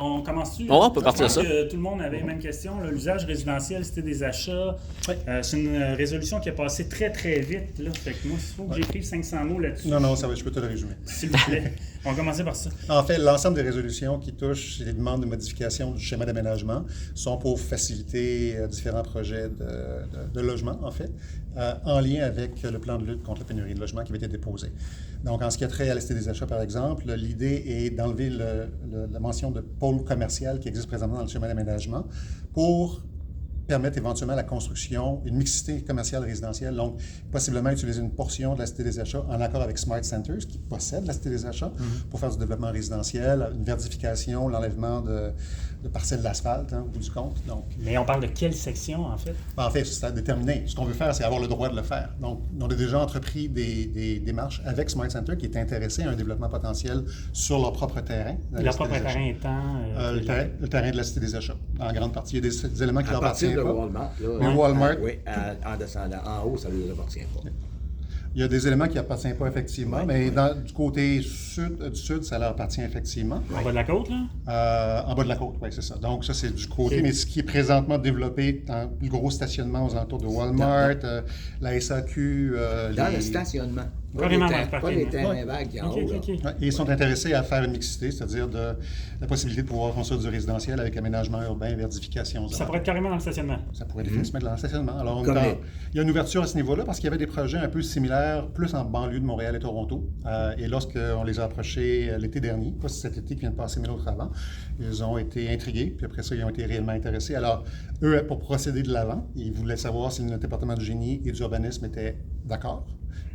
On commence-tu? On peut partir de ça. Je pense que tout le monde avait les mêmes questions. Là. L'usage résidentiel, c'était des achats. C'est une résolution qui a passé très, très vite. Là. Fait que moi, il faut que j'écrive 500 mots là-dessus. Non, ça va, je peux te le résumer. S'il vous plaît. On va commencer par ça. En fait, l'ensemble des résolutions qui touchent les demandes de modification du schéma d'aménagement sont pour faciliter différents projets de logement, en fait, en lien avec le plan de lutte contre la pénurie de logement qui avait été déposé. Donc, en ce qui a trait à la Cité des achats, par exemple, l'idée est d'enlever la mention de pôle commercial qui existe présentement dans le schéma d'aménagement pour permettre éventuellement la construction, une mixité commerciale résidentielle, donc possiblement utiliser une portion de la Cité des achats en accord avec Smart Centers, qui possède la Cité des achats, pour faire du développement résidentiel, une verdification, l'enlèvement de parcelles d'asphalte, au bout du compte. Donc, mais on parle de quelle section, en fait? En fait, c'est à déterminer. Ce qu'on veut faire, c'est avoir le droit de le faire. Donc, on a déjà entrepris des démarches avec Smart Center qui est intéressé à un développement potentiel sur leur propre terrain. Leur propre terrain étant... le terrain de la Cité des achats, en grande partie. Il y a des éléments qui leur appartiennent pas. Walmart, là, mais Walmart... oui, en descendant. En haut, ça ne leur appartient pas. Il y a des éléments qui n'appartiennent pas effectivement, mais du côté sud, ça leur appartient effectivement. En bas de la côte, là? En bas de la côte, oui, c'est ça. Donc, ça, c'est du côté, mais ce qui est présentement développé dans le gros stationnement aux alentours de Walmart, la SAQ... dans le stationnement. Carrément dans le parking. Pas les terrains vagues qui en haut. Et ils sont intéressés à faire une mixité, c'est-à-dire la possibilité de pouvoir construire du résidentiel avec aménagement urbain, verdification. Ça pourrait être carrément dans le stationnement. Ça pourrait définitivement être dans le stationnement. Alors, il y a une ouverture à ce niveau-là parce qu'il y avait des projets un peu similaires, plus en banlieue de Montréal et Toronto. Et lorsqu'on les a approchés l'été dernier, pas cet été qui vient de passer, mais l'autre avant, ils ont été intrigués, puis après ça, ils ont été réellement intéressés. Alors, eux, pour procéder de l'avant, ils voulaient savoir si le département du génie et du urbanisme étaient d'accord.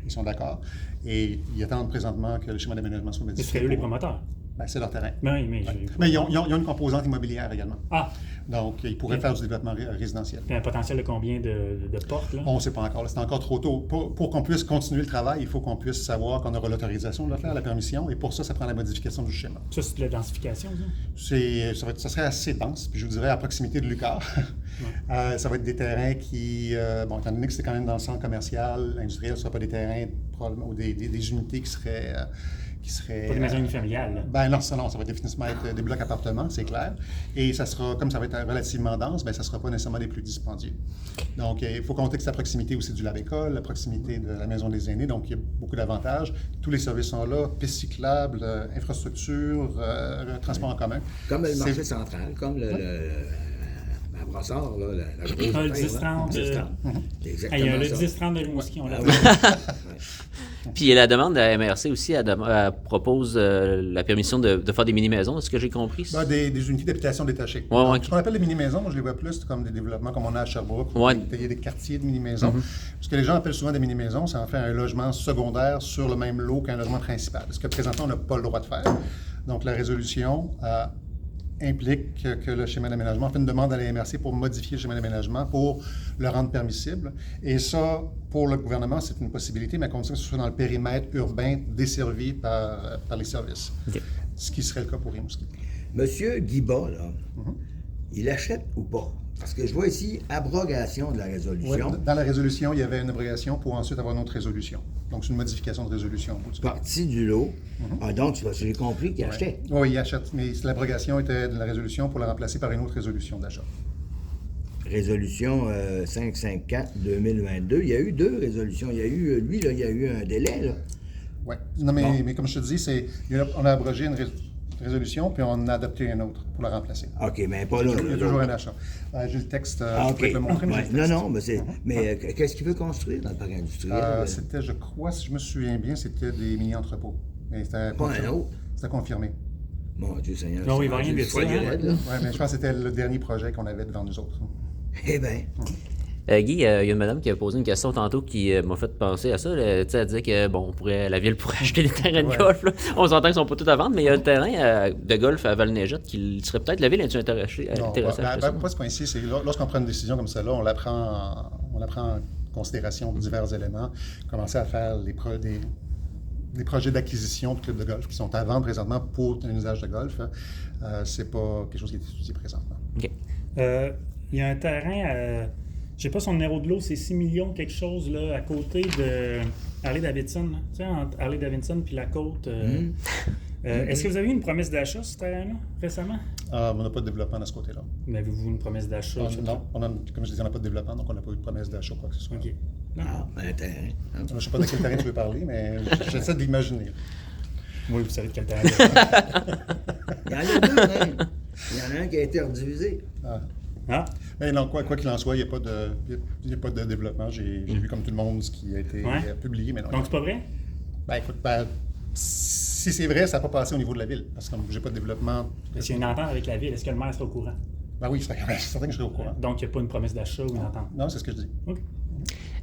Ils sont d'accord. Et ils attendent présentement que le schéma d'aménagement soit modifié. Ce seraient eux les promoteurs. Ben, c'est leur terrain. Oui, mais... Mais ils ont une composante immobilière également. Ah! Donc, ils pourraient faire du développement résidentiel. Puis un potentiel de combien de portes, là? On ne sait pas encore. C'est encore trop tôt. Pour qu'on puisse continuer le travail, il faut qu'on puisse savoir qu'on aura l'autorisation de le faire, la permission. Et pour ça, ça prend la modification du schéma. Ça, c'est de la densification, ça? Ça serait assez dense. Puis je vous dirais à proximité de Lucar. Ça va être des terrains qui, étant donné que c'est quand même dans le centre commercial, industriel, ce ne sera pas des terrains ou des unités qui seraient... Pas des maisons unifamiliales, là. Ben non, ça va définitivement être des blocs appartements, c'est clair. Et ça sera, comme ça va être relativement dense, ça ne sera pas nécessairement les plus dispendieux. Donc, il faut compter que c'est à proximité aussi du lave-école, à proximité de la maison des aînés, donc il y a beaucoup d'avantages. Tous les services sont là, pistes cyclables, infrastructures, transport en commun. Comme le marché central, comme à Brossard, là, la grosse le 10-30. Exactement. Il y a le 10-30 de Rimouski, on l'a Puis la demande de la MRC aussi, elle propose la permission de faire des mini-maisons, est-ce que j'ai compris? Des unités d'habitation détachées. Ce qu'on appelle des mini-maisons, moi je les vois plus comme des développements comme on a à Sherbrooke, il y a des quartiers de mini-maisons. Ce que les gens appellent souvent des mini-maisons, c'est en fait un logement secondaire sur le même lot qu'un logement principal. Ce que présentement, on n'a pas le droit de faire. Donc la résolution implique que le schéma d'aménagement fait une demande à la MRC pour modifier le schéma d'aménagement, pour le rendre permissible. Et ça, pour le gouvernement, c'est une possibilité, mais à condition que ce soit dans le périmètre urbain desservi par les services. Okay. Ce qui serait le cas pour Rimouski. Monsieur Guiba, là, il achète ou pas? Parce que je vois ici abrogation de la résolution. Oui, dans la résolution, il y avait une abrogation pour ensuite avoir une autre résolution. Donc, c'est une modification de résolution. Partie du lot. Donc, j'ai compris qu'il achetait. Oui, il achète. Mais l'abrogation était de la résolution pour la remplacer par une autre résolution d'achat. Résolution 554-2022. Il y a eu deux résolutions. Il y a eu, lui, là, il y a eu un délai, là. Oui. Non, mais comme je te dis, on a abrogé une résolution, puis on en a adopté une autre pour la remplacer. OK, mais pas là. Il y a toujours un achat. J'ai le texte, je peux te le montrer. Mais qu'est-ce qu'il veut construire dans le parc industriel? C'était, je crois, si je me souviens bien, c'était des mini-entrepôts. Mais c'était pas un autre? C'était confirmé. Mon Dieu Seigneur. Non, il va rien de ça. Oui, mais je pense que c'était le dernier projet qu'on avait devant nous autres. Eh bien. Guy, il y a une madame qui a posé une question tantôt qui m'a fait penser à ça. Elle disait que la ville pourrait acheter des terrains de golf. Là. On s'entend qu'ils ne sont pas tous à vendre, mais il y a un terrain de golf à Val-Neigette qui serait peut-être la ville intéressée à acheter ça. Pas ce point-ci. C'est lorsqu'on prend une décision comme celle-là, on la prend en considération de divers éléments. Commencer à faire des projets d'acquisition de clubs de golf qui sont à vendre présentement pour un usage de golf. C'est pas quelque chose qui est étudié présentement. OK. Il y a un terrain je sais pas son numéro de lot, c'est 6 millions quelque chose là, à côté de Harley-Davidson. Tu sais, entre Harley-Davidson puis la côte. Est-ce que vous avez eu une promesse d'achat sur ce terrain-là récemment? On n'a pas de développement de ce côté-là. Mais avez-vous une promesse d'achat? Non, comme je disais, on n'a pas de développement, donc on n'a pas eu de promesse d'achat ou quoi que ce soit. OK. Ah, un terrain. Hein? Je ne sais pas de quel terrain tu veux parler, mais j'essaie de l'imaginer. Oui, vous savez de quel terrain. Il y en a deux, même. Il y en a un qui a été redivisé. Ah? Mais non, quoi qu'il en soit, il n'y a pas de développement. J'ai vu comme tout le monde ce qui a été publié, mais non. Donc, c'est pas vrai? Ben écoute, si c'est vrai, ça n'a pas passé au niveau de la ville, parce que j'ai pas de développement. Est-ce qu'il y a une entente avec la ville? Est-ce que le maire sera au courant? Ben oui, c'est certain que je serai au courant. Donc, il n'y a pas une promesse d'achat ou une entente? Non, c'est ce que je dis. OK.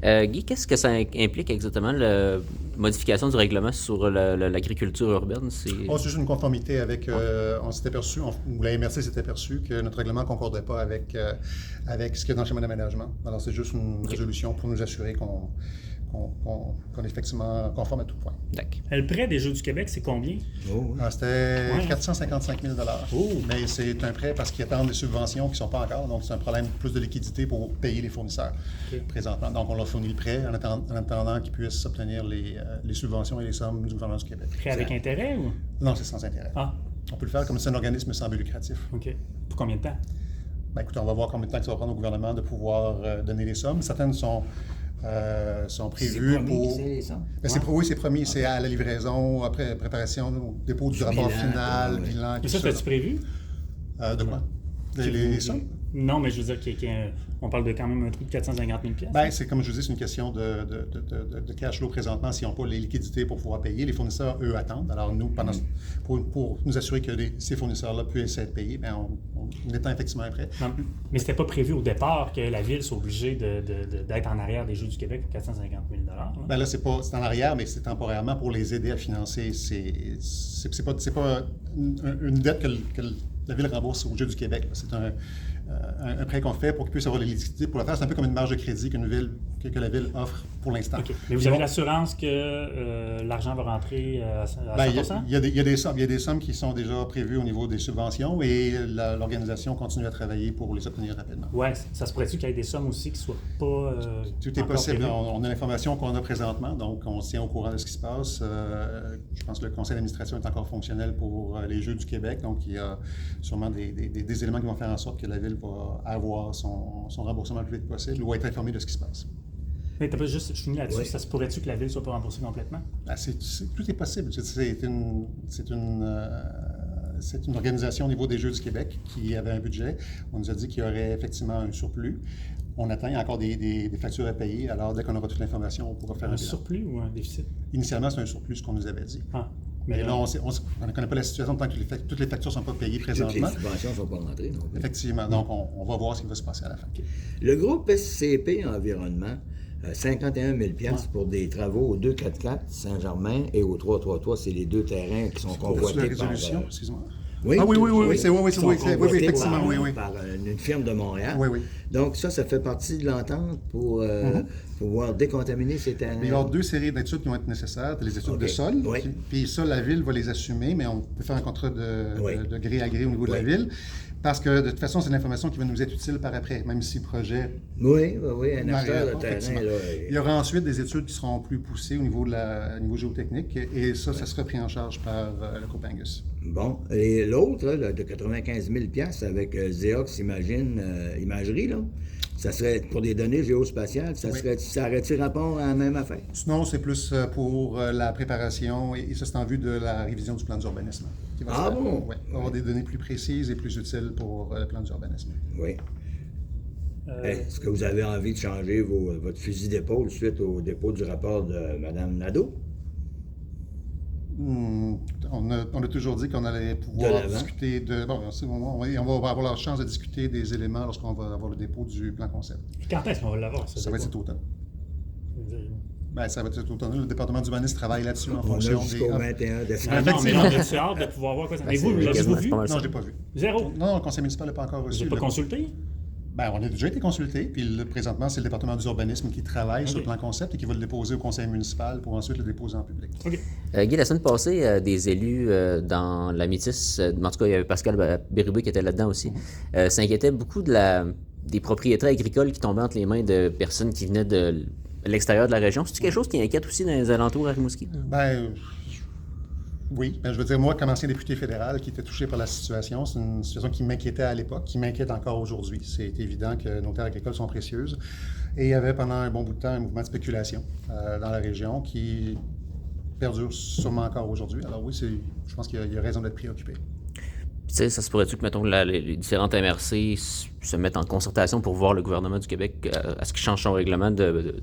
Guy, qu'est-ce que ça implique exactement, la modification du règlement sur l'agriculture urbaine? C'est juste une conformité avec... on s'est aperçu, ou la MRC s'est aperçu que notre règlement ne concordait pas avec ce qu'il y a dans le schéma d'aménagement. Alors, c'est juste une résolution pour nous assurer qu'on est effectivement conforme à tout point. D'accord. Le prêt des Jeux du Québec, c'est combien? Oh, oui. C'était 455 000 Mais c'est un prêt parce qu'ils attendent des subventions qui ne sont pas encore. Donc, c'est un problème plus de liquidité pour payer les fournisseurs présentement. Donc, on leur fournit le prêt en attendant qu'ils puissent obtenir les subventions et les sommes du gouvernement du Québec. Prêt avec intérêt ou? Non, c'est sans intérêt. Ah, On peut le faire comme c'est un organisme sans but lucratif. OK. Pour combien de temps? Ben, écoute, on va voir combien de temps que ça va prendre au gouvernement de pouvoir donner les sommes. Certaines sont prévues promis, pour... c'est les sommes. Ben, oui, c'est promis. C'est à la livraison, après préparation, au dépôt du rapport final, bilan, Mais tout ça, ça. c'est-tu prévu? De quoi? Les sommes? Non, mais je veux dire qu'on parle de quand même un truc de 450 000 pièces. Ben, c'est comme je vous dis, c'est une question de cash flow présentement. S'ils n'ont pas les liquidités pour pouvoir payer, les fournisseurs, eux, attendent. Alors, nous, pour nous assurer que ces fournisseurs-là puissent être payés, ben, on étant effectivement prêts. Non, mais c'était pas prévu au départ que la ville soit obligée d'être en arrière des Jeux du Québec pour 450 000 là. Ben là, c'est en arrière, mais c'est temporairement pour les aider à financer. C'est pas une dette que la ville rembourse au Jeux du Québec. C'est un prêt qu'on fait pour qu'ils puissent avoir les liquidités pour le faire. C'est un peu comme une marge de crédit que la ville offre pour l'instant. OK. Mais vous avez l'assurance que l'argent va rentrer à 100%? Il y a des sommes qui sont déjà prévues au niveau des subventions et l'organisation continue à travailler pour les obtenir rapidement. Oui, ça se pourrait-tu qu'il y ait des sommes aussi qui ne soient pas tout est possible. On a l'information qu'on a présentement, donc on se tient au courant de ce qui se passe. Je pense que le conseil d'administration est encore fonctionnel pour les Jeux du Québec, donc il y a sûrement des éléments qui vont faire en sorte que la ville va avoir son remboursement le plus vite possible ou être informée de ce qui se passe. Mais t'as pas juste fini là-dessus. Oui. Ça se pourrait-tu que la ville ne soit pas remboursée complètement? Ben, tout est possible. C'est une organisation au niveau des Jeux du Québec qui avait un budget. On nous a dit qu'il y aurait effectivement un surplus. On attend, il y a encore des factures à payer. Alors, dès qu'on aura toute l'information, on pourra faire un bilan. Surplus ou un déficit? Initialement, c'est un surplus, ce qu'on nous avait dit. Ah. Mais là, on ne connaît pas la situation tant que toutes les factures ne sont pas payées Toutes les présentement. subventions ne sont pas rentrées non plus. Effectivement. Donc, on va voir ce qui va se passer à la fin. Le groupe SCP Environnement, 51 000 pour des travaux au 244 Saint-Germain et au 333, c'est les deux terrains qui sont Pour convoités la par... résolution, excuse-moi. Oui, Ah oui, qui sont convoités effectivement, oui. par une firme de Montréal. Oui, oui. Donc ça fait partie de l'entente pour pouvoir décontaminer ces terrains. Mais il y aura deux séries d'études qui vont être nécessaires. Les études de sol, Oui. puis ça, la Ville va les assumer, mais on peut faire un contrat de gré à gré au niveau de la Ville, parce que de toute façon, c'est l'information qui va nous être utile par après, même si le projet... Oui, un acheteur de terrain. Effectivement. Là, Il y aura ensuite des études qui seront plus poussées au niveau géotechnique, et ça sera pris en charge par le groupe Angus. Bon, et l'autre, là, de 95 000 avec Xeox Imagerie, là, ça serait pour des données géospatiales, ça aurait-il rapport à la même affaire? Sinon, c'est plus pour la préparation, et ça, c'est en vue de la révision du plan d'urbanisme. Bon? Oui, avoir des données plus précises et plus utiles pour le plan d'urbanisme. Oui. Est-ce que vous avez envie de changer votre fusil d'épaule suite au dépôt du rapport de Mme Nadeau? On a toujours dit qu'on allait pouvoir discuter de... Bon, on va avoir la chance de discuter des éléments lorsqu'on va avoir le dépôt du plan concept. Quand est-ce qu'on va l'avoir? Ça va être cet automne. Ben, ça va être cet automne. Le département d'urbanisme travaille là-dessus en fonction des... jusqu'au 21 décembre. Non, mais on a hâte de pouvoir voir quoi ça. Mais vous, l'avez-vous vu? Non, je ne l'ai pas vu. Zéro? Non, le conseil municipal n'a pas encore Vous reçu. n'avez pas consulté? Ben, on a déjà été consulté, puis présentement, c'est le département d'urbanisme qui travaille sur le plan concept et qui va le déposer au conseil municipal pour ensuite le déposer en public. OK. Guy, la semaine passée, des élus dans la Métis, en tout cas, il y avait Pascal Bérubé qui était là-dedans aussi, s'inquiétaient beaucoup des propriétaires agricoles qui tombaient entre les mains de personnes qui venaient de l'extérieur de la région. C'est-tu quelque chose qui inquiète aussi dans les alentours à Rimouski? Ben, Oui, ben, je veux dire, moi, comme ancien député fédéral qui était touché par la situation, c'est une situation qui m'inquiétait à l'époque, qui m'inquiète encore aujourd'hui. C'est évident que nos terres agricoles sont précieuses. Et il y avait pendant un bon bout de temps un mouvement de spéculation dans la région qui perdure sûrement encore aujourd'hui. Alors oui, je pense qu'il y a raison d'être préoccupé. Tu sais, ça se pourrait-tu que, mettons, les différentes MRC se mettent en concertation pour voir le gouvernement du Québec à ce qu'il change son règlement de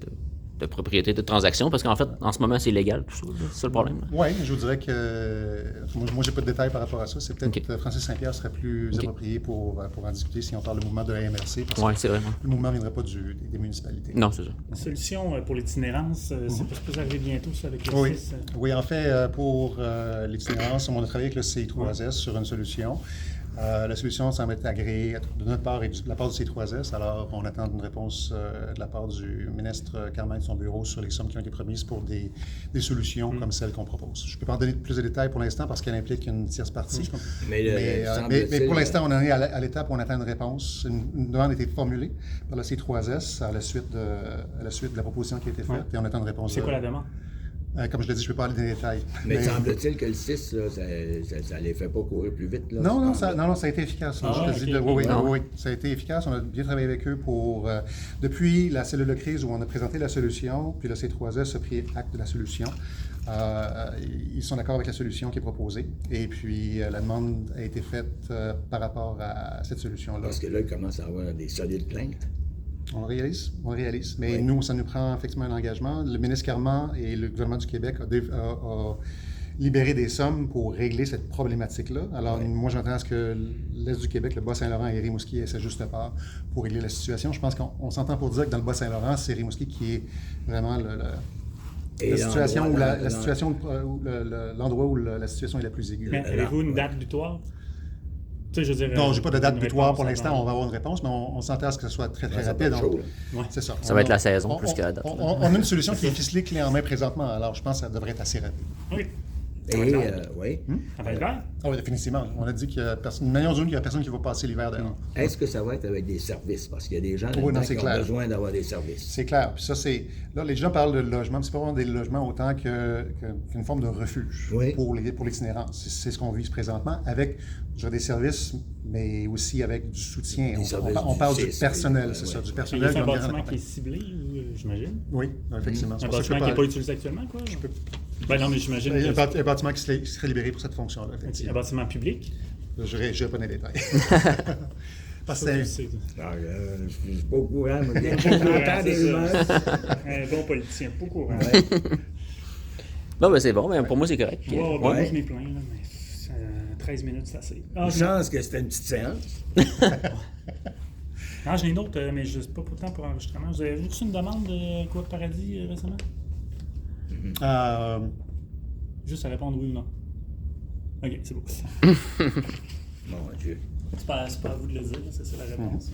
propriété de transaction? Parce qu'en fait, en ce moment, c'est illégal, tout ça. C'est ça le problème. Oui, je vous dirais que moi, j'ai pas de détails par rapport à ça. C'est peut-être Francis Saint-Pierre serait plus approprié pour en discuter si on parle du mouvement de la MRC. Oui, c'est vrai. Le mouvement ne viendrait pas des municipalités. Non, c'est ça. La solution pour l'itinérance, c'est pas supposé arriver bientôt, ça, avec le 6? Oui, en fait, pour l'itinérance, on a travaillé avec le CI3S sur une solution. La solution semble être agréée de notre part et de la part du C3S. Alors, on attend une réponse de la part du ministre Carmen de son bureau sur les sommes qui ont été promises pour des solutions comme celles qu'on propose. Je ne peux pas en donner plus de détails pour l'instant parce qu'elle implique une tierce partie. Mais pour l'instant, on en est à l'étape où on attend une réponse. Une demande a été formulée par le C3S à la suite de la proposition qui a été faite et on attend une réponse. C'est quoi la demande? Comme je l'ai dit, je ne peux pas aller dans les détails. Mais semble-t-il que le 6, là, ça ne les fait pas courir plus vite. Là, non, ça a été efficace. Oui, ça a été efficace. On a bien travaillé avec eux pour... depuis la cellule de crise où on a présenté la solution, puis le C3S a pris acte de la solution. Ils sont d'accord avec la solution qui est proposée. Et puis, la demande a été faite par rapport à cette solution-là. Parce que là, il commence à avoir des solides plaintes. On réalise. Mais nous, ça nous prend effectivement un engagement. Le ministre Carman et le gouvernement du Québec ont libéré des sommes pour régler cette problématique-là. Alors, moi, je m'attends à ce que l'Est du Québec, le Bas-Saint-Laurent et Rimouski aient sa juste part pour régler la situation. Je pense qu'on s'entend pour dire que dans le Bas-Saint-Laurent, c'est Rimouski qui est vraiment l'endroit où la situation est la plus aiguë. Mais avez-vous une date butoir? Non, je n'ai pas de date butoir pour l'instant. On va avoir une réponse, mais on s'entend à ce que ce soit très, très rapide. C'est ça. Ça va être la saison plus que la date. On a une solution qui est ficelée, clé en main présentement. Alors, je pense que ça devrait être assez rapide. Oui. Oui. Ça va être vert? Oui, définitivement. On a dit qu'il y a personne, une manière ou d'une, qu'il n'y a personne qui va passer l'hiver dehors. Est-ce que ça va être avec des services? Parce qu'il y a des gens qui ont besoin d'avoir des services. C'est clair. Puis ça, là, les gens parlent de logement, mais c'est pas vraiment des logements autant qu'une forme de refuge pour l'itinérance. C'est ce qu'on vise présentement avec des services, mais aussi avec du soutien. On parle du personnel, c'est ça, du personnel. C'est un bâtiment qui est ciblé, j'imagine? Oui, effectivement. Un bâtiment qui n'est pas utilisé actuellement, quoi? Non, mais j'imagine. Un bâtiment qui serait libéré pour cette fonction-là. Un bâtiment public? Je n'irai pas dans les détails. Parce que je ne suis pas au courant, mais bien un bon politicien, pas au courant. Non, mais c'est bon, mais pour moi, c'est correct. Moi, je m'ai plaint, là, mais 13 minutes, c'est assez. Une chance que c'était une petite séance. Non, j'ai une autre, mais je ne sais pas pourtant pour enregistrement. Vous avez reçu une demande de Coop Paradis récemment? Juste à répondre oui ou non. OK, c'est beau. Mon Dieu. C'est pas à vous de le dire, c'est ça la réponse.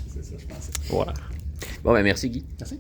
C'est ça, je pensais. Voilà. Bon, ben merci, Guy. Merci.